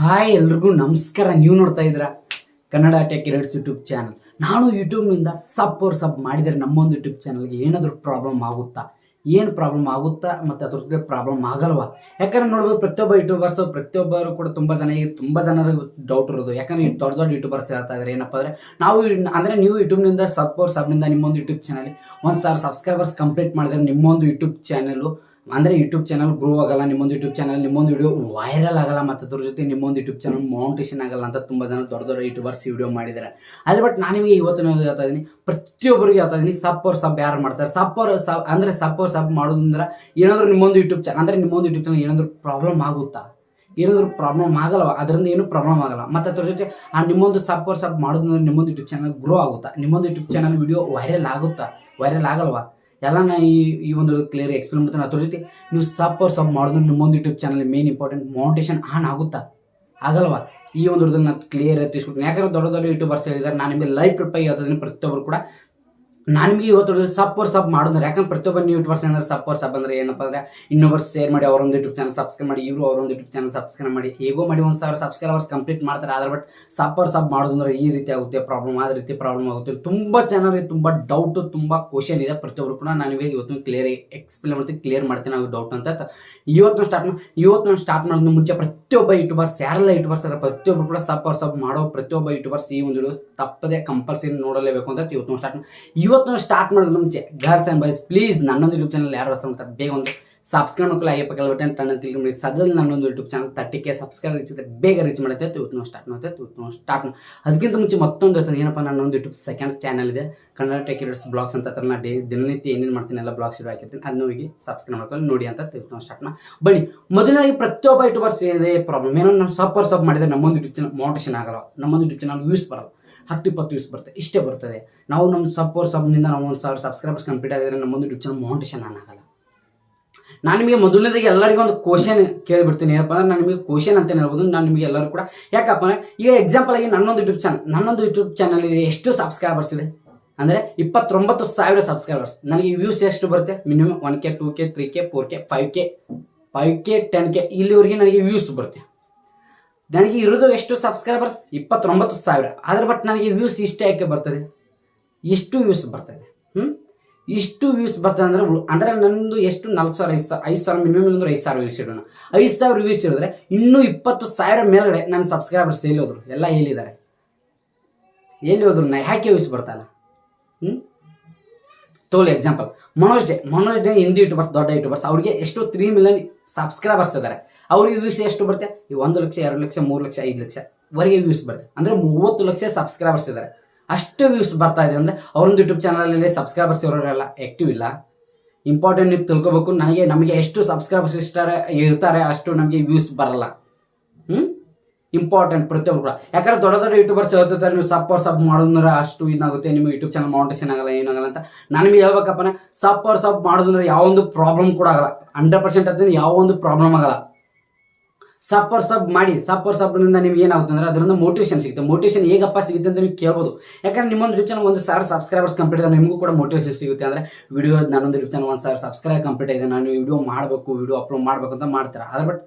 Hi ಎಲ್ರಿಗೂ ನಮಸ್ಕಾರ. ನೀವು ನೋಡ್ತಾ ಇದ್ದೀರಾ ಕನ್ನಡ ಟೆಕ್ ಎರಡ್ಸ್ ಯೂಟ್ಯೂಬ್ ಚಾನಲ್. ನಾನು ಯೂಟ್ಯೂಬ್ನಿಂದ ಸಬ್ ಮಾಡಿದರೆ ನಮ್ಮೊಂದು ಯೂಟ್ಯೂಬ್ ಚಾನಲ್ಗೆ ಏನಾದರೂ ಪ್ರಾಬ್ಲಮ್ ಆಗುತ್ತಾ, ಏನು ಪ್ರಾಬ್ಲಮ್ ಆಗುತ್ತಾ ಮತ್ತು ಅದ್ರ ಜೊತೆ ಪ್ರಾಬ್ಲಮ್ ಆಗಲ್ವಾ? ಯಾಕಂದ್ರೆ ನೋಡ್ಬೋದು ಪ್ರತಿಯೊಬ್ಬ ಯೂಟ್ಯೂಬರ್ಸು ಪ್ರತಿಯೊಬ್ಬರು ಕೂಡ ತುಂಬ ಜನರಿಗೆ ಡೌಟ್ ಇರೋದು. ಯಾಕಂದರೆ ದೊಡ್ಡ ದೊಡ್ಡ ಯೂಟ್ಯೂಬರ್ಸ್ ಹೇಳ್ತಾ ಇದ್ದಾರೆ ಏನಪ್ಪ ಅಂದರೆ ಅಂದರೆ ನೀವು ಯೂಟ್ಯೂಬ್ನಿಂದ ಸಬ್ನಿಂದ ನಿಮ್ಮೊಂದು ಯೂಟ್ಯೂಬ್ ಚಾನಲ್ 1,000 ಸಬ್ಸ್ಕ್ರೈಬರ್ಸ್ ಕಂಪ್ಲೀಟ್ ಮಾಡಿದರೆ ನಿಮ್ಮೊಂದು ಯೂಟ್ಯೂಬ್ ಚಾನಲ್ ಅಂದರೆ ಯೂಟ್ಯೂಬ್ ಚಾನಲ್ ಗ್ರೋ ಆಗಲ್ಲ, ನಿಮ್ಮೊಂದು ಯೂಟ್ಯೂಬ್ ಚಾನಲ್ ನಿಮ್ಮೊಂದು ವಿಡಿಯೋ ವೈರಲ್ ಆಗಲ್ಲ, ಮತ್ತು ಅದ್ರ ಜೊತೆ ನಿಮ್ಮೊಂದು ಯೂಟ್ಯೂಬ್ ಚಾನಲ್ ಮೌಂಟೇಶನ್ ಆಗಲ್ಲ ಅಂತ ತುಂಬ ಜನ ದೊಡ್ಡ ದೊಡ್ಡ ಯೂಟ್ಯೂಬರ್ಸ್ ವಿಡಿಯೋ ಮಾಡಿದ್ದಾರೆ. ಅದೇ ಬಟ್ ನಾನು ನಿಮಗೆ ಇವತ್ತು ಹೇಳ್ತಾ ಇದ್ದೀನಿ, ಪ್ರತಿಯೊಬ್ಬರಿಗೆ ಹೇಳ್ತಾ ಇದ್ದೀನಿ, ಸಬ್ ಯಾರು ಮಾಡ್ತಾರೆ, ಸಬ್ ಮಾಡೋದಂದ್ರೆ ಏನಾದರೂ ನಿಮ್ಮೊಂದು ಯೂಟ್ಯೂಬ್ ಚಾನಲ್ ಅಂದರೆ ನಿಮ್ಮೊಂದು ಯೂಟ್ಯೂಬ್ ಚಾನಲ್ ಏನಾದರೂ ಪ್ರಾಬ್ಲಮ್ ಆಗುತ್ತಾ? ಏನಾದರೂ ಪ್ರಾಬ್ಲಮ್ ಆಗಲ್ವ? ಅದರಿಂದ ಏನೂ ಪ್ರಾಬ್ಲಮ್ ಆಗಲ್ಲ. ಮತ್ತು ಅದ್ರ ಜೊತೆ ನಿಮ್ಮೊಂದು ಸಬ್ ಮಾಡೋದಂದ್ರೆ ನಿಮ್ಮೊಂದು ಯೂಟ್ಯೂಬ್ ಚಾನಲ್ ಗ್ರೋ ಆಗುತ್ತಾ? ನಿಮ್ಮೊಂದು ಯೂಟ್ಯೂಬ್ ಚಾನಲ್ ವಿಡಿಯೋ ವೈರಲ್ ಆಗುತ್ತಾ? ವೈರಲ್ ಆಗಲ್ವಾ? ಎಲ್ಲ ನಾ ಈ ಒಂದು ಕ್ಲಿಯರ್ ಎಕ್ಸ್ಪ್ಲೇನ್ ಮಾಡ್ತೀನಿ. ಅದ್ರ ಜೊತೆ ನೀವು ಸಬ್ ಮಾಡಿದ್ರೆ ನಿಮ್ಮೊಂದು YouTube channel main important monetisation on ಆಗುತ್ತಾ? ಆಗಲ್ವಾ? ಈ ಒಂದು ನಾನು ಕ್ಲಿಯರ್ ತಿಳಿಸ್ಕೊಡ್ತೀನಿ. ಯಾಕಂದ್ರೆ ದೊಡ್ಡ ದೊಡ್ಡ ಯೂಟ್ಯೂಬರ್ಸ್ ಹೇಳಿದ್ದಾರೆ, ನಾನು ನಿಮಗೆ ಲೈವ್ ಪ್ರಿಪೇರ್ ಹೇಳ್ತೀನಿ. ಪ್ರತಿಯೊಬ್ಬರು ಕೂಡ ನಾನು ನಿಮಗೆ ಇವತ್ತು ಸಬ್ ಮಾಡಿದ್ರೆ, ಯಾಕಂದ್ರೆ ಪ್ರತಿಯೊಬ್ಬ ಯೂಟ್ಯೂಬರ್ಸ್ ಅಂದರೆ ಸಬ್ ಅಂದರೆ ಏನಪ್ಪ ಅಂದರೆ ಇನ್ನೊಬ್ಬರು ಶೇರ್ ಮಾಡಿ ಅವರೊಂದು ಯೂಟ್ಯೂಬ್ ಚಾನಲ್ ಸಬ್ಸ್ಕ್ರೈಬ್ ಮಾಡಿ, ಇವರು ಅವರೊಂದು ಯೂಟ್ಯೂಬ್ ಚಾನಲ್ ಸಬ್ಸ್ಕ್ರೈಬ್ ಮಾಡಿ, ಹೇಗೋ ಮಾಡಿ 1,000 ಸಬ್ಸ್ಕ್ರೈಬರ್ಸ್ ಕಂಪ್ಲೀಟ್ ಮಾಡ್ತಾರೆ. ಆದ್ರೆ ಬಟ್ ಸಬ್ ಮಾಡೋದಂದ್ರೆ ಈ ರೀತಿ ಆಗುತ್ತೆ ಪ್ರಾಬ್ಲಮ್, ಆ ರೀತಿ ಪ್ರಾಬ್ಲಮ್ ಆಗುತ್ತೆ. ತುಂಬ ಜನರಿಗೆ ತುಂಬ ಡೌಟು, ತುಂಬ ಕ್ವಶನ್ ಇದೆ. ಪ್ರತಿಯೊಬ್ಬರು ಕೂಡ ನಾನು ಇವಾಗ ಇವತ್ತು ಕ್ಲಿಯರ್ ಎಕ್ಸ್ಪ್ಲೇನ್ ಮಾಡ್ತೀನಿ, ಕ್ಲಿಯರ್ ಮಾಡ್ತೀನಿ ನಾವು ಡೌಟ್ ಅಂತ. ಇವತ್ತು ಸ್ಟಾರ್ಟ್ ಮಾಡೋದು ಮುಂಚೆ ಪ್ರತಿಯೊಬ್ಬ ಯೂಟ್ಯೂಬರ್ಸ್ ಯಾರೆಲ್ಲ ಯೂಟ್ಯೂಬರ್ಸ್ ಇದ್ದಾರೆ ಪ್ರತಿಯೊಬ್ಬರು ಕೂಡ ಸಬ್ ಮಾಡೋ ಪ್ರತಿಯೊಬ್ಬ ಯೂಟ್ಯೂಬರ್ಸ್ ಈ ಒಂದು ವಿಡಿಯೋ ತಪ್ಪದೆ ಕಂಪಲ್ಸರಿ ನೋಡಲೇಬೇಕು ಅಂತ ಇವತ್ತು ಸ್ಟಾರ್ಟ್ ಮಾಡೋದು ಮುಂಚೆ ಗರ್ಲ್ಸ್ ಆ್ಯಂಡ್ ಬಾಯ್ಸ್ ಪ್ಲೀಸ್ ನನ್ನೊಂದು ಯೂಟ್ಯೂಬ್ ಚಾನಲ್ ಯಾರು ಹೊಸ ಮಾಡ್ತಾರೆ ಬೇಗ ಒಂದು ಸಬ್ಸ್ಕ್ರೈಬ್ ಮಾಡ್ಕೊಳ್ಳಿ. ಐಯಪ್ಪ ಬಟನ್ ಟನ್ ತಿಳ್ಕೊಂಡು ಸದ್ಯದಲ್ಲಿ ನನ್ನೊಂದು ಯೂಟ್ಯೂಬ್ ಚಾನಲ್ 30K ಸಬ್ಸ್ಕ್ರೈಬ್ ಬೇಗ ರೀಚ್ ಮಾಡುತ್ತೆ. ಇವತ್ತು ಸ್ಟಾರ್ಟ್ ಅದಕ್ಕಿಂತ ಮುಂಚೆ ಮತ್ತೊಂದು ಏನಪ್ಪ, ನನ್ನೊಂದು ಯೂಟ್ಯೂಬ್ ಸೆಕೆಂಡ್ ಚಾನಲ್ ಇದೆ, ಕನ್ನಡ ಟೆಕ್ ಎರಡ್ಸ್ ಬ್ಲಾಗ್ಸ್ ಅಂತ. ನಾನು ದಿನನಿತ್ಯ ಏನೇನು ಮಾಡ್ತೀನಿ ಎಲ್ಲ ಬ್ಲಾಗ್ಸ್ ಹಾಕಿರ್ತೀನಿ, ಅದನ್ನ ಹೋಗಿ ಸಬ್ಸ್ಕ್ರೈಬ್ ಮಾಡ್ಕೊಂಡು ನೋಡಿ ಅಂತ ಸ್ಟಾರ್ಟ್ ಬನ್ನಿ. ಮೊದಲಾಗಿ ಪ್ರತಿಯೊಬ್ಬ ಯೂಟ್ಯೂಬರ್ಸ್ ಇದೆ ಪ್ರಾಬ್ಲಮ್ ಏನೋ, ನಾವು ಸಬ್ ಮಾಡಿದರೆ ನಮ್ಮೊಂದು ಯೂಟ್ಯೂಬ್ ಚಾನಲ್ ಮೌಂಟೇಶನ್ ಆಗಲ್ಲ, ನಮ್ಮೊಂದು ಯೂಟ್ಯೂಬ್ ಚಾನಲ್ ವ್ಯೂಸ್ ಬರಲ್ಲ, 10-20 ವ್ಯೂಸ್ ಬರುತ್ತೆ, ಇಷ್ಟೇ ಬರ್ತದೆ. ನಾವು ನಮ್ಮ ಸಬ್ನಿಂದ ನಾವು 1,000 ಸಬ್ಸ್ಕ್ರೈಬರ್ಸ್ ಕಂಪ್ಲೀಟ್ ಆಗಿದ್ರೆ ನಮ್ಮೊಂದು ಯೂಟ್ಯೂಬ್ ಚಾನಲ್ ಮೌಂಟೇಶನ್ ಆಗಲ್ಲ. ನಾನು ನಿಮಗೆ ಮೊದಲನೇದಾಗಿ ಎಲ್ಲರಿಗೂ ಒಂದು ಕ್ವಶನ್ ಕೇಳಿಬಿಡ್ತೀನಿ. ಏನಪ್ಪ ಅಂದ್ರೆ ನಾನು ನಿಮಗೆ ಕ್ವಶನ್ ಅಂತ ಹೇಳ್ಬೋದು. ನಾನು ನಿಮಗೆ ಎಲ್ಲರೂ ಕೂಡ ಯಾಕಪ್ಪ ಅಂದರೆ ಈಗ ಎಕ್ಸಾಂಪಲ್ ಆಗಿ ನನ್ನೊಂದು ಯೂಟ್ಯೂಬ್ ಚಾನಲ್ ಎಷ್ಟು ಸಬ್ಸ್ಕ್ರೈಬರ್ಸ್ ಇದೆ ಅಂದರೆ 29,000 ಸಬ್ಸ್ಕ್ರೈಬರ್ಸ್. ನನಗೆ ವ್ಯೂಸ್ ಎಷ್ಟು ಬರುತ್ತೆ? Minimum 1K 2K 3K 4K 5K 10K ಇಲ್ಲಿವರೆಗೆ ನನಗೆ ವ್ಯೂಸ್ ಬರುತ್ತೆ. ನನಗೆ ಇರೋದು ಎಷ್ಟು ಸಬ್ಸ್ಕ್ರೈಬರ್ಸ್? 29,000. ಆದರೆ ಬಟ್ ನನಗೆ ವ್ಯೂಸ್ ಇಷ್ಟೇ ಯಾಕೆ ಬರ್ತದೆ? ಎಷ್ಟು ವ್ಯೂಸ್ ಬರ್ತದೆ? ಇಷ್ಟು ವ್ಯೂಸ್ ಬರ್ತದೆ ಅಂದರೆ ನನ್ನದು ಎಷ್ಟು 4,000 5,000 ಮಿನಿಮಮ್ ಅಂದ್ರೆ 5,000 ವ್ಯೂಸ್ ಇಡೋಣ. 5,000 ವ್ಯೂಸ್ ಇಡಿದ್ರೆ ಇನ್ನೂ 20,000 ಮೇಲ್ಗಡೆ ನನ್ನ ಸಬ್ಸ್ಕ್ರೈಬರ್ಸ್ ಎಲ್ಲಿ ಹೋದ್ರು? ಎಲ್ಲ ಎಲ್ಲಿದ್ದಾರೆ? ಎಲ್ಲಿ ಹೋದ್ರು? ನಾ ಯಾಕೆ ವ್ಯೂಸ್ ಬರ್ತಲ್ಲ? ತೋಲಿ ಎಕ್ಸಾಂಪಲ್ ಮನೋಜ್ ಡೇ ಹಿಂದಿ ಯೂಟ್ಯೂಬರ್ಸ್, ದೊಡ್ಡ ಯೂಟ್ಯೂಬರ್ಸ್, ಅವ್ರಿಗೆ ಎಷ್ಟು 3 ಮಿಲಿಯನ್ ಸಬ್ಸ್ಕ್ರೈಬರ್ಸ್ ಇದ್ದಾರೆ. ಅವ್ರಿಗೆ ವ್ಯೂಸ್ ಎಷ್ಟು ಬರುತ್ತೆ? ಈ 1 ಲಕ್ಷ 2 ಲಕ್ಷ 3 ಲಕ್ಷ 5 ಲಕ್ಷ ವರೆಗೆ ವ್ಯೂಸ್ ಬರುತ್ತೆ. ಅಂದರೆ 30 ಲಕ್ಷ ಸಬ್ಸ್ಕ್ರೈಬರ್ಸ್ ಇದ್ದಾರೆ. ಅಷ್ಟು ವ್ಯೂಸ್ ಬರ್ತಾ ಇದೆ ಅಂದರೆ ಅವರೊಂದು ಯೂಟ್ಯೂಬ್ ಚಾನಲಲ್ಲಿ ಸಬ್ಸ್ಕ್ರೈಬರ್ಸ್ ಇರೋರೆಲ್ಲ ಆ್ಯಕ್ಟಿವ್ ಇಲ್ಲ. ಇಂಪಾರ್ಟೆಂಟ್ ನೀವು ತಿಳ್ಕೊಬೇಕು. ನಮಗೆ ಎಷ್ಟು ಸಬ್ಸ್ಕ್ರೈಬರ್ಸ್ ಇರ್ತಾರೆ ಅಷ್ಟು ನಮಗೆ ವ್ಯೂಸ್ ಬರಲ್ಲ. ಇಂಪಾರ್ಟೆಂಟ್ ಪ್ರತಿಯೊಬ್ಬರು ಕೂಡ. ಯಾಕಂದ್ರೆ ದೊಡ್ಡ ದೊಡ್ಡ ಯೂಟ್ಯೂಬರ್ಸ್ ಹೇಳ್ತಿರ್ತಾರೆ ನೀವು ಸಬ್ ಮಾಡೋದಂದ್ರೆ ಅಷ್ಟು ಇದಾಗುತ್ತೆ, ನಿಮ್ಮ ಯೂಟ್ಯೂಬ್ ಚಾನಲ್ ಮೌಂಟೇಶನ್ ಆಗಲ್ಲ, ಏನಾಗಲ್ಲ ಅಂತ. ನಾನು ನಿಮಗೆ ಹೇಳ್ಬೇಕಪ್ಪ, ಸಬ್ ಮಾಡೋದಂದ್ರೆ ಯಾವೊಂದು ಪ್ರಾಬ್ಲಮ್ ಕೂಡ ಆಗಲ್ಲ. 100% ಅದನ್ನು ಯಾವೊಂದು ಪ್ರಾಬ್ಲಮ್ ಆಗಲ್ಲ. ಸಬ್ ಮಾಡಿ ಸಬ್ನಿಂದ ನಿಮ್ಗೆ ಏನಾಗುತ್ತೆ ಅಂದರೆ ಅದರಿಂದ ಮೋಟಿವೇಶನ್ ಸಿಗುತ್ತೆ. ಮೋಟಿವೇಶನ್ ಹೇಗಪ್ಪ ಸಿಗುತ್ತೆ ಅಂತ ನೀವು ಕೇಳ್ಬೋದು. ಯಾಕಂದ್ರೆ ನಿಮ್ಮೊಂದು ಯೂಟ್ಯೂಬ್ ಚಾನಲ್ 1,000 ಸಬ್ಸ್ಕ್ರೈಬರ್ಸ್ ಕಂಪ್ಲೀಟ್ ಆಗಿದೆ, ನಿಮಗೂ ಕೂಡ ಮೋಟಿವೇಶನ್ ಸಿಗುತ್ತೆ. ಅಂದರೆ ವಿಡಿಯೋ ನನ್ನೊಂದು ಯೂಟ್ಯೂಬ್ ಚಾನಲ್ 1,000 ಸಬ್ಸ್ಕ್ರೈಬ್ ಕಂಪ್ಲೀಟ್ ಆಗಿದೆ, ನಾನು ವಿಡಿಯೋ ಅಪ್ಲೋಡ್ ಮಾಡಬೇಕು ಅಂತ ಮಾಡ್ತಾರೆ. ಆದರೆ ಬಟ್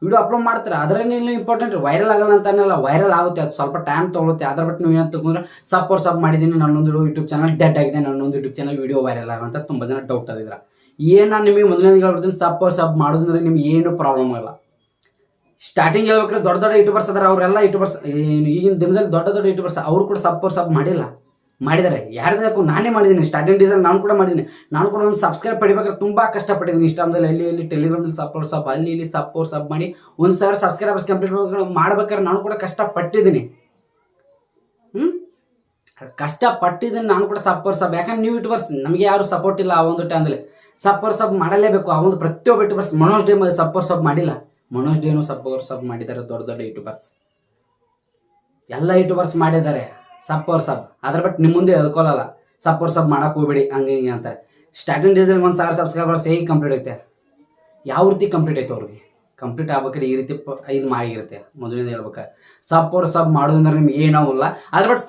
ವಿಡಿಯೋ ಅಪ್ಲೋಡ್ ಮಾಡ್ತಾರೆ, ಅದರಲ್ಲಿ ಇಂಪಾರ್ಟೆಂಟ್ ವೈರಲ್ ಆಗಲ್ಲ ಅಂತ ಅನ್ನಲ್ಲ, ವೈರಲ್ ಆಗುತ್ತೆ, ಅದು ಸ್ವಲ್ಪ ಟೈಮ್ ತೊಗೊಳುತ್ತೆ. ಅದ್ರ ಬಟ್ ನೀವು ಏನು ತಿಳ್ಕೊಂಡ್ರೆ ಸಬ್ ಮಾಡಿದ್ದೀನಿ, ನನ್ನೊಂದು ಯೂಟ್ಯೂಬ್ ಚಾನಲ್ ಡೆಡ್ ಆಗಿದೆ, ನನ್ನೊಂದು ಯೂಟ್ಯೂಬ್ ಚಾನಲ್ ವಿಡಿಯೋ ವೈರಲ್ ಆಗಲ್ಲ ಅಂತ ತುಂಬ ಜನ ಡೌಟ್ ಆಗಿದ್ರೆ ನಾನು ನಿಮಗೆ ಮೊದಲನೇ ಹೇಳ್ಬಿಡ್ತೀನಿ, ಸಬ್ ಮಾಡೋದಂದ್ರೆ ನಿಮ್ಗೆ ಏನು ಪ್ರಾಬ್ಲಮ್ ಆಗಲ್ಲ. ಸ್ಟಾರ್ಟಿಂಗ್ ಹೇಳ್ಬೇಕಾದ್ರೆ ದೊಡ್ಡ ದೊಡ್ಡ ಯೂಟ್ಯೂಬರ್ಸ್ ಅದಾರೆ, ಅವರೆಲ್ಲ ಯೂಟ್ಯೂಬರ್ಸ್ ಈಗಿನ ದಿನದಲ್ಲಿ ದೊಡ್ಡ ದೊಡ್ಡ ಯೂಟ್ಯೂಬರ್ಸ್ ಅವರು ಕೂಡ ಸಬ್ ಮಾಡಿದ್ದಾರೆ. ಯಾರ್ದಾಕು ನಾನೇ ಮಾಡಿದ್ದೀನಿ, ಸ್ಟಾರ್ಟಿಂಗ್ ಡೀಸಲ್ಲಿ ನಾನು ಕೂಡ ಮಾಡಿದ್ದೀನಿ. ನಾನು ಕೂಡ ಒಂದು ಸಬ್ಸ್ಕ್ರೈಬ್ ಪಡಿಬೇಕಾದ್ರೆ ತುಂಬ ಕಷ್ಟಪಟ್ಟಿದ್ದೀನಿ. ಇನ್ಸ್ಟಾಗ್ರಾಮದಲ್ಲಿ ಅಲ್ಲಿ ಟೆಲಿಗ್ರಾಮಲ್ಲಿ ಸಬ್ ಅಲ್ಲಿ ಸಬ್ ಮಾಡಿ 1,000 ಸಬ್ಸ್ಕ್ರೈಬರ್ಸ್ ಕಂಪ್ಲೀಟ್ ಮಾಡ್ಬೇಕಾದ್ರೆ ನಾನು ಕೂಡ ಕಷ್ಟಪಟ್ಟಿದ್ದೀನಿ. ನಾನು ಕೂಡ ಸಬ್ ಯಾಕಂದ್ರೆ ನೀವು ಯೂಟ್ಯೂಬರ್ಸ್ ನಮಗೆ ಯಾರು ಸಪೋರ್ಟ್ ಇಲ್ಲ. ಆ ಒಂದು ಟೈಮಲ್ಲಿ ಸಬ್ ಮಾಡಲೇಬೇಕು. ಆ ಒಂದು ಪ್ರತಿಯೊಬ್ಬ ಯೂಟ್ಯೂಬರ್ಸ್ ಮನೋಜ್ ಡೇ ಸಬ್ ಮಾಡಿಲ್ಲ, ಮನೋಜ್ ಡೇನು ಸಬ್ ಮಾಡಿದ್ದಾರೆ. ದೊಡ್ಡ ದೊಡ್ಡ ಯೂಟ್ಯೂಬರ್ಸ್ ಎಲ್ಲ ಯೂಟ್ಯೂಬರ್ಸ್ ಮಾಡಿದ್ದಾರೆ ಸಬ್. ಅದ್ರ ಬಟ್ ನಿಮ್ಮ ಮುಂದೆ ಹೇಳ್ಕೊಳ್ಳಲ್ಲ, ಸಬ್ ಮಾಡಕ್ಕೆ ಹೋಗ್ಬೇಡಿ ಹಂಗೆ ಹಿಂಗೆ ಅಂತಾರೆ. ಸ್ಟಾರ್ಟಿಂಗ್ ಡೇಸಲ್ಲಿ 1,000 ಸಬ್ಸ್ಕ್ರೈಬರ್ಸ್ ಹೇಗೆ ಕಂಪ್ಲೀಟ್ ಐತೆ? ಯಾವ ರೀತಿ ಕಂಪ್ಲೀಟ್ ಆಯ್ತು ಅವ್ರಿಗೆ? ಕಂಪ್ಲೀಟ್ ಆಗ್ಬೇಕಾದ್ರೆ ಈ ರೀತಿ ಇದು ಮಾಡಿರುತ್ತೆ. ಮೊದಲಿಂದ ಹೇಳ್ಬೇಕಾದ್ರೆ ಸಬ್ ಮಾಡೋದಂದ್ರೆ ನಿಮ್ಗೆ ಏನಾವಿಲ್ಲ. ಅದ್ರ ಬಟ್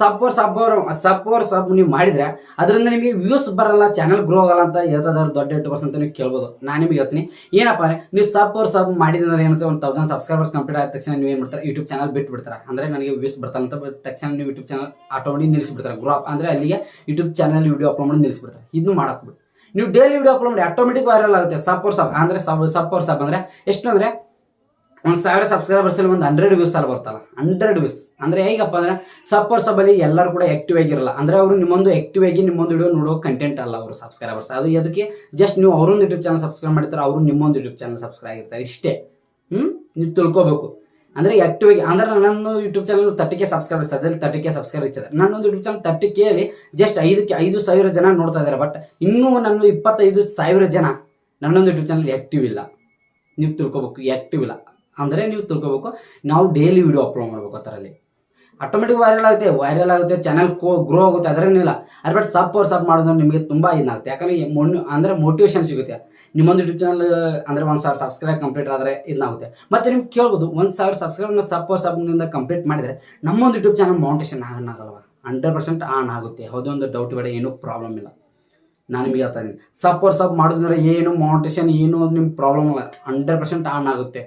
ಸಬ್ ನೀವು ಮಾಡಿದ್ರೆ ಅದರಿಂದ ನಿಮಗೆ ವ್ಯೂಸ್ ಬರಲ್ಲ, ಚಾನಲ್ ಗ್ರೋ ಆಗಲ್ಲ ಅಂತ ಹೇಳ್ತದಾರೆ ದೊಡ್ಡ ಯೂಟ್ಯೂಬರ್ಸ್ ಅಂತ ನೀವು ಕೇಳ್ಬೋದು. ನಾನು ನಿಮಗೆ ಹೇಳ್ತೀನಿ ಏನಪ್ಪ ಅಂದರೆ, ನೀವು ಸಬ್ ಮಾಡಿದ್ರೆ ಏನಂತ 1000 ಸಬ್ಸ್ಕ್ರೈಬರ್ಸ್ ಕಂಪ್ಲೀಟ್ ಆದ ತಕ್ಷಣ ನೀವು ಏನು ಮಾಡ್ತಾರೆ, ಯೂಟ್ಯೂಬ್ ಚಾನಲ್ ಬಿಟ್ಟು ಬಿಡ್ತಾರೆ. ಅಂದರೆ ನನಗೆ ವ್ಯೂಸ್ ಬರ್ತಾನೆ ಅಂತ ತಕ್ಷಣ ನೀವು ಯೂಟ್ಯೂಬ್ ಚಾನಲ್ ಆಟೋಮೆಟಿಕ್ ನಿಲ್ಲಿಸ್ಬಿಡ್ತಾರೆ. ಗ್ರೋ ಅಂದರೆ ಅಲ್ಲಿಗೆ ಯೂಟ್ಯೂಬ್ ಚಾನಲ್ ವಿಡಿಯೋ ಅಪ್ಲೋಡ್ ಮಾಡಿ ನಿಲ್ಲಿಸ್ಬಿಡ್ತಾರೆ. ಇದನ್ನು ಮಾಡಕ್ಕೆ ನೀವು ಡೈಲಿ ವಿಡಿಯೋ ಅಪ್ಲೋಡ್ ಮಾಡಿ ಆಟೋಮೆಟಿಕ್ ವೈರಲ್ ಆಗುತ್ತೆ. ಸಬ್ ಅಂದರೆ ಸಬ್ ಅಂದರೆ ಎಷ್ಟು ಅಂದರೆ 1000 ಸಬ್ಸ್ಕ್ರೈಬರ್ಸಲ್ಲಿ ಒಂದು 100 ವ್ಯೂಸ್ ಅಲ್ಲಿ ಬರ್ತಲ್ಲ. 100 ವ್ಯೂಸ್ ಅಂದರೆ ಹೇಗಪ್ಪ ಅಂದರೆ ಸಬ್ಬಲ್ಲಿ ಎಲ್ಲರೂ ಕೂಡ ಆ್ಯಕ್ಟಿವ್ ಆಗಿರಲ್ಲ. ಅಂದರೆ ಅವರು ನಿಮ್ಮೊಂದು ಆ್ಯಕ್ಟಿವ್ ಆಗಿ ನಿಮ್ಮೊಂದು ವಿಡಿಯೋ ನೋಡೋ ಕಂಟೆಂಟ್ ಅಲ್ಲ ಅವರು ಸಬ್ಸ್ಕ್ರೈಬರ್ಸ್. ಅದು ಅದಕ್ಕೆ ಜಸ್ಟ್ ನೀವು ಅವರೊಂದು ಯೂಟ್ಯೂಬ್ ಚಾನಲ್ ಸಬ್ಸ್ಕ್ರೈಬ್ ಮಾಡ್ತಾರೆ, ಅವರು ನಿಮ್ಮೊಂದು ಯೂಟ್ಯೂಬ್ ಚಾನಲ್ ಸಬ್ಸ್ಕ್ರೈಬ್ ಆಗಿರ್ತಾರೆ. ಇಷ್ಟೇ ನೀವು ತಿಳ್ಕೊಬೇಕು. ಅಂದರೆ ಆ್ಯಕ್ಟಿವ್ ಆಗಿ ಅಂದರೆ ನನ್ನ ಯೂಟ್ಯೂಬ್ ಚಾನಲ್ 30K ಸಬ್ಸ್ಕ್ರೈಬರ್ಸ್, ಅದ್ರಲ್ಲಿ 30K ಸಬ್ಸ್ಕ್ರೈಬರ್ ಇರ್ತದೆ. ನನ್ನೊಂದು ಯೂಟ್ಯೂಬ್ ಚಾನಲ್ 30Kಯಲ್ಲಿ ಜಸ್ಟ್ 5,000 ಜನ ನೋಡ್ತಾ ಇದ್ದಾರೆ. ಬಟ್ ಇನ್ನೂ ನನ್ನ 25,000 ಜನ ನನ್ನೊಂದು ಯೂಟ್ಯೂಬ್ ಚಾನಲ್ ಆ್ಯಕ್ಟಿವ್ ಇಲ್ಲ. ನೀವು ತಿಳ್ಕೊಬೇಕು, ಆ್ಯಕ್ಟಿವ್ ಇಲ್ಲ ಅಂದರೆ ನೀವು ತಿಳ್ಕೊಬೇಕು ನಾವು ಡೈಲಿ ವಿಡಿಯೋ ಅಪ್ಲೋಡ್ ಮಾಡಬೇಕು. ಆ ಥರಲ್ಲಿ ಆಟೋಮೆಟಿಕ್ ವೈರಲ್ ಆಗುತ್ತೆ, ಚಾನಲ್ ಗ್ರೋ ಆಗುತ್ತೆ, ಅದರೇನಿಲ್ಲ. ಅದು ಬಟ್ ಸಬ್ ಮಾಡೋದು ನಿಮಗೆ ತುಂಬ ಇದಾಗುತ್ತೆ. ಯಾಕಂದರೆ ಅಂದರೆ ಮೋಟಿವೇಶನ್ ಸಿಗುತ್ತೆ. ನಿಮ್ಮೊಂದು ಯೂಟ್ಯೂಬ್ ಚಾನಲ್ ಅಂದರೆ 1000 ಸಬ್ಸ್ಕ್ರೈಬ್ ಕಂಪ್ಲೀಟ್ ಆದರೆ ಇದಾಗುತ್ತೆ. ಮತ್ತು ನಿಮ್ಗೆ ಕೇಳ್ಬೋದು 1000 ಸಬ್ಸ್ಕ್ರೈಬ್ನ ಸಬ್ನಿಂದ ಕಂಪ್ಲೀಟ್ ಮಾಡಿದರೆ ನಮ್ಮೊಂದು ಯೂಟ್ಯೂಬ್ ಚಾನಲ್ ಮೌಂಟೇಶನ್ ಆಗಲ್ವ? 100% ಆನ್ ಆಗುತ್ತೆ. ಯಾವುದೊಂದು ಡೌಟ್ ಬೇಡ, ಏನೂ ಪ್ರಾಬ್ಲಮ್ ಇಲ್ಲ. ನಾನು ನಿಮಗೆ ಹೇಳ್ತಾ ಇದ್ದೀನಿ, ಸಬ್ ಮಾಡೋದಂದ್ರೆ ಏನು ಮೌಂಟೇಶನ್ ಏನು ಅದು ನಿಮ್ಗೆ ಪ್ರಾಬ್ಲಮ್ ಇಲ್ಲ. 100% ಆನ್ ಆಗುತ್ತೆ.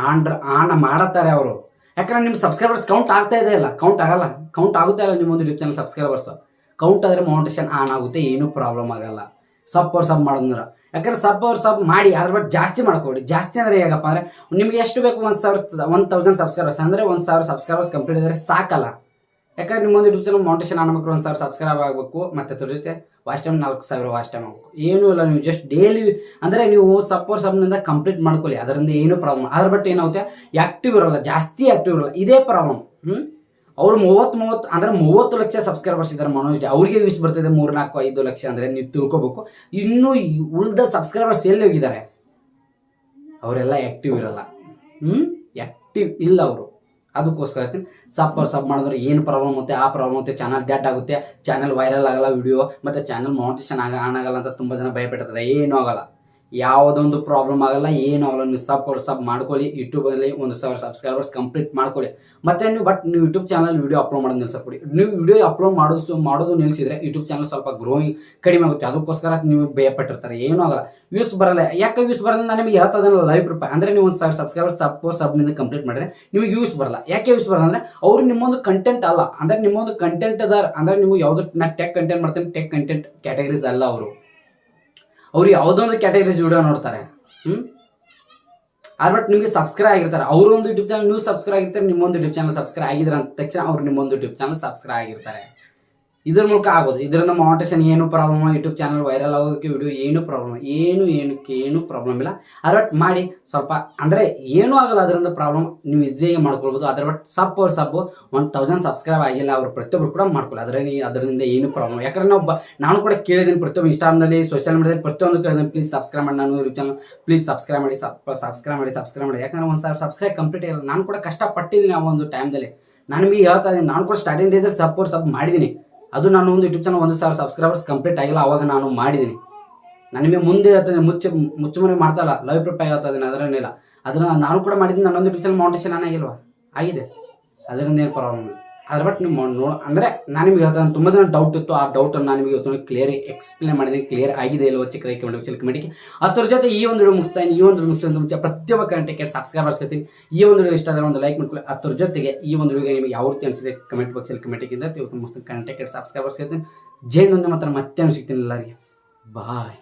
ಆನ್ ಮಾಡುತ್ತಾರೆ ಅವರು. ಯಾಕಂದ್ರೆ ನಿಮ್ಮ ಸಬ್ಸ್ಕ್ರೈಬರ್ಸ್ ಕೌಂಟ್ ಆಗ್ತಾ ಇದೆ ಇಲ್ಲ, ಕೌಂಟ್ ಆಗುತ್ತೆ ಇಲ್ಲ ನಿಮ್ಮೊಂದು ಯೂಟ್ಯೂಬ್ ಚಾನಲ್ ಸಬ್ಸ್ಕ್ರೈಬರ್ಸ್ ಕೌಂಟ್ ಆದರೆ ಮೌಂಟೇಶನ್ ಆನ್ ಆಗುತ್ತೆ, ಏನೂ ಪ್ರಾಬ್ಲಮ್ ಆಗಲ್ಲ. ಸಬ್ ಮಾಡೋದಂದ್ರೆ ಯಾಕಂದ್ರೆ ಸಬ್ ಮಾಡಿ ಅದ್ರ ಬಟ್ ಜಾಸ್ತಿ ಮಾಡ್ಕೊಡಿ. ಜಾಸ್ತಿ ಅಂದರೆ ಹೇಗಪ್ಪ ಅಂದರೆ ನಿಮ್ಗೆ ಎಷ್ಟು ಬೇಕು 1000 ಸಬ್ಸ್ಕ್ರೈಬರ್ಸ್ ಅಂದರೆ 1000 ಸಬ್ಸ್ಕ್ರೈಬರ್ಸ್ ಕಂಪ್ಲೀಟ್ ಆದರೆ ಸಾಕಲ್ಲ. ಯಾಕಂದ್ರೆ ನಿಮ್ಮೊಂದು ಯೂಟ್ಯೂಬ್ ಚಾನಲ್ ಮೌಂಟೇಶನ್ ಆಗಬೇಕು, 1000 ಸಬ್ಸ್ಕ್ರೈಬ್ ಆಗಬೇಕು. ಮತ್ತು ಅದ್ರ ಜೊತೆ ವಾಚ್ ಟೈಮ್ 4000 ವಾಚ್ ಟೈಮ್ ಆಗಬೇಕು. ಏನೂ ಇಲ್ಲ, ನೀವು ಜಸ್ಟ್ ಡೈಲಿ ಅಂದರೆ ನೀವು ಸಬ್ನಿಂದ ಕಂಪ್ಲೀಟ್ ಮಾಡ್ಕೊಳ್ಳಿ, ಅದರಿಂದ ಏನೂ ಪ್ರಾಬ್ಲಮ್. ಅದ್ರ ಬಟ್ ಏನಾಗುತ್ತೆ, ಆ್ಯಕ್ಟಿವ್ ಇರೋಲ್ಲ, ಜಾಸ್ತಿ ಆ್ಯಕ್ಟಿವ್ ಇರೋಲ್ಲ. ಇದೇ ಪ್ರಾಬ್ಲಮ್. ಅವರು 30 ಅಂದರೆ 30 ಲಕ್ಷ ಸಬ್ಸ್ಕ್ರೈಬರ್ಸ್ ಇದ್ದಾರೆ ಮನೋಜ್ ಡೇ, ಅವ್ರಿಗೆ ವ್ಯೂಸ್ ಬರ್ತಿದೆ 3, 4, 5 ಲಕ್ಷ. ಅಂದರೆ ನೀವು ತಿಳ್ಕೊಬೇಕು ಇನ್ನೂ ಉಳಿದ ಸಬ್ಸ್ಕ್ರೈಬರ್ಸ್ ಎಲ್ಲಿ ಹೋಗಿದ್ದಾರೆ, ಅವರೆಲ್ಲ ಆ್ಯಕ್ಟಿವ್ ಇರಲ್ಲ. ಆ್ಯಕ್ಟಿವ್ ಇಲ್ಲ ಅವರು. ಅದಕ್ಕೋಸ್ಕರ ಸಬ್ ಮಾಡಿದ್ರೆ ಏನು ಪ್ರಾಬ್ಲಮ್ ಆಗುತ್ತೆ, ಆ ಪ್ರಾಬ್ಲಮ್ ಆಗುತ್ತೆ, ಚಾನಲ್ ಡೆಡ್ ಆಗುತ್ತೆ, ಚಾನಲ್ ವೈರಲ್ ಆಗಲ್ಲ ವಿಡಿಯೋ, ಮತ್ತು ಚಾನಲ್ ಮೌಂಟೇಶನ್ ಆನ್ ಆಗಲ್ಲ ಅಂತ ತುಂಬ ಜನ ಭಯಪಡ್ತಾರೆ. ಏನೂ ಆಗಲ್ಲ, ಯಾವುದೊಂದು ಪ್ರಾಬ್ಲಮ್ ಆಗಲ್ಲ, ಏನೂ ಆಗಲ್ಲ. ನೀವು ಸಬ್ ಮಾಡ್ಕೊಳ್ಳಿ. ಯೂಟ್ಯೂಬಲ್ಲಿ 1000 ಸಬ್ಸ್ಕ್ರೈಬರ್ಸ್ ಕಂಪ್ಲೀಟ್ ಮಾಡ್ಕೊಳ್ಳಿ. ಮತ್ತು ನೀವು ಯೂಟ್ಯೂಬ್ ಚಾನಲ್ ವಿಡಿಯೋ ಅಪ್ಲೋಡ್ ಮಾಡೋದು ನಿಲ್ಸಕ್ಕೊಡಿ. ನೀವು ವಿಡಿಯೋ ಅಪ್ಲೋಡ್ ಮಾಡೋದು ನಿಲ್ಲಿಸಿದ್ರೆ ಯೂಟ್ಯೂಬ್ ಚಾನಲ್ ಸ್ವಲ್ಪ ಗ್ರೋಯಿಂಗ್ ಕಡಿಮೆ ಆಗುತ್ತೆ. ಅದಕ್ಕೋಸ್ಕರ ನೀವು ಭಯಪಟ್ಟಿರ್ತಾರೆ. ಏನೂ ಆಗಲ್ಲ, ವ್ಯೂಸ್ ಬರಲ್ಲ. ಯಾಕೆ ವ್ಯೂಸ್ ಬರಲ್ಲ ನಾನು ನಿಮಗೆ ಹೇಳ್ತದಲ್ಲ ಲೈವ್ ಪ್ರೂಫ್. ಅಂದರೆ ನೀವು 1000 ಸಬ್ಸ್ಕ್ರೈಬರ್ಸ್ ಸಬ್ನಿಂದ ಕಂಪ್ಲೀಟ್ ಮಾಡಿದ್ರೆ ನಿಮಗೆ ವ್ಯೂಸ್ ಬರಲ್ಲ. ಯಾಕೆ ವ್ಯೂಸ್ ಬರಲ್ಲ ಅಂದರೆ ಅವರು ನಿಮ್ಮೊಂದು ಕಂಟೆಂಟ್ ಅಲ್ಲ. ಅಂದರೆ ನಿಮ್ಮೊಂದು ಕಂಟೆಂಟ್ ಅದ ಅಂದರೆ ನೀವು ಯಾವುದು ನಾನು ಟೆಕ್ ಕಂಟೆಂಟ್ ಮಾಡ್ತೀನಿ, ಟೆಕ್ ಕಂಟೆಂಟ್ ಕ್ಯಾಟಗರೀಸ್ ಅಲ್ಲ ಅವರು ಯಾವುದೋ ಒಂದು ಕ್ಯಾಟಗರೀಸ್ ವಿಡಿಯೋ ನೋಡ್ತಾರೆ. ಬಟ್ ನಿಮಗೆ ಸಬ್ಸ್ಕ್ರೈಬ್ ಆಗಿರ್ತಾರೆ. ಅವರೊಂದು ಯೂಟ್ಯೂಬ್ ಚಾನಲ್ ನೀವು ಸಬ್ಸ್ಕ್ರೈಬ್ ಆಗಿರ್ತಾರೆ, ನಿಮ್ಮೊಂದು ಯೂಟ್ಯೂಬ್ ಚಾನಲ್ ಸಬ್ಸ್ಕ್ರೈಬ್ ಆಗಿದ್ರೆ ಅಂತ ತಕ್ಷಣ ಅವ್ರು ನಿಮ್ಮೊಂದು ಯೂಟ್ಯೂಬ್ ಚಾನಲ್ ಸಬ್ಸ್ಕ್ರೈಬ್ ಆಗಿರ್ತಾರೆ. ಇದ್ರ ಮೂಲಕ ಆಗೋದು. ಇದರಿಂದ ಮೌಂಟೇಶನ್ ಏನು ಪ್ರಾಬ್ಲಮ್, ಯೂಟ್ಯೂಬ್ ಚಾನಲ್ ವೈರಲ್ ಆಗೋದಕ್ಕೆ ವಿಡಿಯೋ ಏನು ಪ್ರಾಬ್ಲಮ್, ಏನು ಪ್ರಾಬ್ಲಮ್ ಇಲ್ಲ. ಅದ್ರ ಬಟ್ ಮಾಡಿ ಸ್ವಲ್ಪ ಅಂದರೆ ಏನೂ ಆಗಲ್ಲ. ಅದರಿಂದ ಪ್ರಾಬ್ಲಮ್ ನೀವು ಈಸಿಯಾಗಿ ಮಾಡ್ಕೊಳ್ಬೋದು. ಅದ್ರ ಬಟ್ ಸಬ್ 1000 ಸಬ್ಸ್ಕ್ರೈಬ್ ಆಗಿಲ್ಲ ಅವರು ಪ್ರತಿಯೊಬ್ಬರು ಕೂಡ ಮಾಡ್ಕೊಳ್ಳಿ. ಅದರಿಂದ ಏನು ಪ್ರಾಬ್ಲಮ್. ಯಾಕಂದ್ರೆ ನಾನು ಕೂಡ ಕೇಳಿದ್ದೀನಿ ಪ್ರತಿಯೊಬ್ಬರು ಇನ್ಸ್ಟಾಗ್ರಾಮ್ನಲ್ಲಿ ಸೋಷಿಯಲ್ ಮೀಡಿಯಾದಲ್ಲಿ ಪ್ರತಿಯೊಂದು ಕೇಳಿದ್ದೀನಿ, ಪ್ಲೀಸ್ ಸಬ್ಸ್ಕ್ರೈಬ್ ಮಾಡಿ ನಾನು ಯೂಟ್ಯೂಬ್ ಚಾನಲ್, ಪ್ಲೀಸ್ ಸಬ್ಸ್ಕ್ರೈಬ್ ಮಾಡಿ. ಯಾಕಂದ್ರೆ 1000 ಸಬ್ಸ್ಕ್ರೈಬ್ ಕಂಪ್ಲೀಟ್ ಆಗಿಲ್ಲ. ನಾನು ಕೂಡ ಕಷ್ಟಪಟ್ಟಿದ್ದೀನಿ ಆ ಒಂದು ಟೈಮ್ದಲ್ಲಿ. ನಾನು ನಿಮಗೆ ಹೇಳ್ತಾ ಇದ್ದೀನಿ, ನಾನು ಕೂಡ ಸ್ಟಾರ್ಟಿಂಗ್ ಡೇಸಲ್ಲಿ ಸಬ್ ಮಾಡಿದ್ದೀನಿ. ಅದು ನಾನು ಒಂದು ಯೂಟ್ಯೂಬ್ ಚಾನಲ್ 1000 ಸಬ್ಸ್ಕ್ರೈಬರ್ಸ್ ಕಂಪ್ಲೀಟ್ ಆಗಿಲ್ಲ, ಅವಾಗ ನಾನು ಮಾಡಿದ್ದೀನಿ. ನಾನು ನಿಮಗೆ ಮುಂದೆ ಹೇಳ್ತೀನಿ, ಮುಚ್ಚುಮರೆ ಮಾಡ್ತಾ ಇಲ್ಲ, ಲೈವ್ ಪ್ರೂಫ್ ಹೇಳ್ತಾ ಇದ್ದೀನಿ. ಅದರನ್ನೆಲ್ಲ ನಾನು ಕೂಡ ಮಾಡಿದ್ದೀನಿ. ನನ್ನೊಂದು ಯೂಟ್ಯೂಬ್ ಚಾನಲ್ ಮೌಂಟೇಶನ್ ಆಗಿಲ್ವಾ, ಆಗಿದೆ. ಅದರಿಂದ ಏನು ಪ್ರಾಬ್ಲಮ್ ಇಲ್ಲ. ಅದ್ರ ಬಟ್ ನೀವು ಅಂದರೆ ನಾನು ನಿಮಗೆ ಹೇಳ್ತಾ ತುಂಬ ಜನ ಡೌಟ್ ಇತ್ತು. ಆ ಡೌಟನ್ನು ನಾನು ನಿಮಗೆ ಇವತ್ತು ಕ್ಲಿಯರ್ ಎಕ್ಸ್ಪ್ಲೇನ್ ಮಾಡಿದ್ದೀನಿ. ಕ್ಲಿಯರ್ ಆಗಿದೆ ಇಲ್ಲವೋ ಚೆಕ್ ಕಮೆಂಟಿಗೆ. ಅದ್ರ ಜೊತೆ ಈ ಒಂದು ವಿಡಿಯೋ ಮುಗಿಸ್ತಾ ಮುಂಚೆ ಪ್ರತಿಯೊಬ್ಬ ಕಂಟೆಂಟ್ ಸಬ್ಸ್ಕ್ರೈಬರ್ಸ್ ಹೇಳ್ತೀನಿ. ಈ ಒಂದು ವಿಡಿಯೋ ಇಷ್ಟ ಆದರೆ ಒಂದು ಲೈಕ್ ಮಾಡ್ಕೊಳ್ಳಿ. ಅದ್ರ ಜೊತೆಗೆ ಈ ಒಂದು ವಿಡಿಯೋಗೆ ನಿಮಗೆ ಯಾವ ರೀತಿ ಅನಿಸಿದೆ ಕಮೆಂಟ್ ಬಾಕ್ಸಲ್ಲಿ ಕಮೆಂಟಿಗಿಂತ ಇವತ್ತು ಮುಗಿಸ್ತೀನಿ. ಕಂಟೆಂಟ್ ಸಬ್ಸ್ಕ್ರೈಬರ್ಸ್ ಹೇಳ್ತೀನಿ. ಜೈ ನೊಂದು ಮಾತ್ರ ಮತ್ತೆ ಸಿಗ್ತೀನಿ ಎಲ್ಲರಿಗೆ. ಬಾಯ್.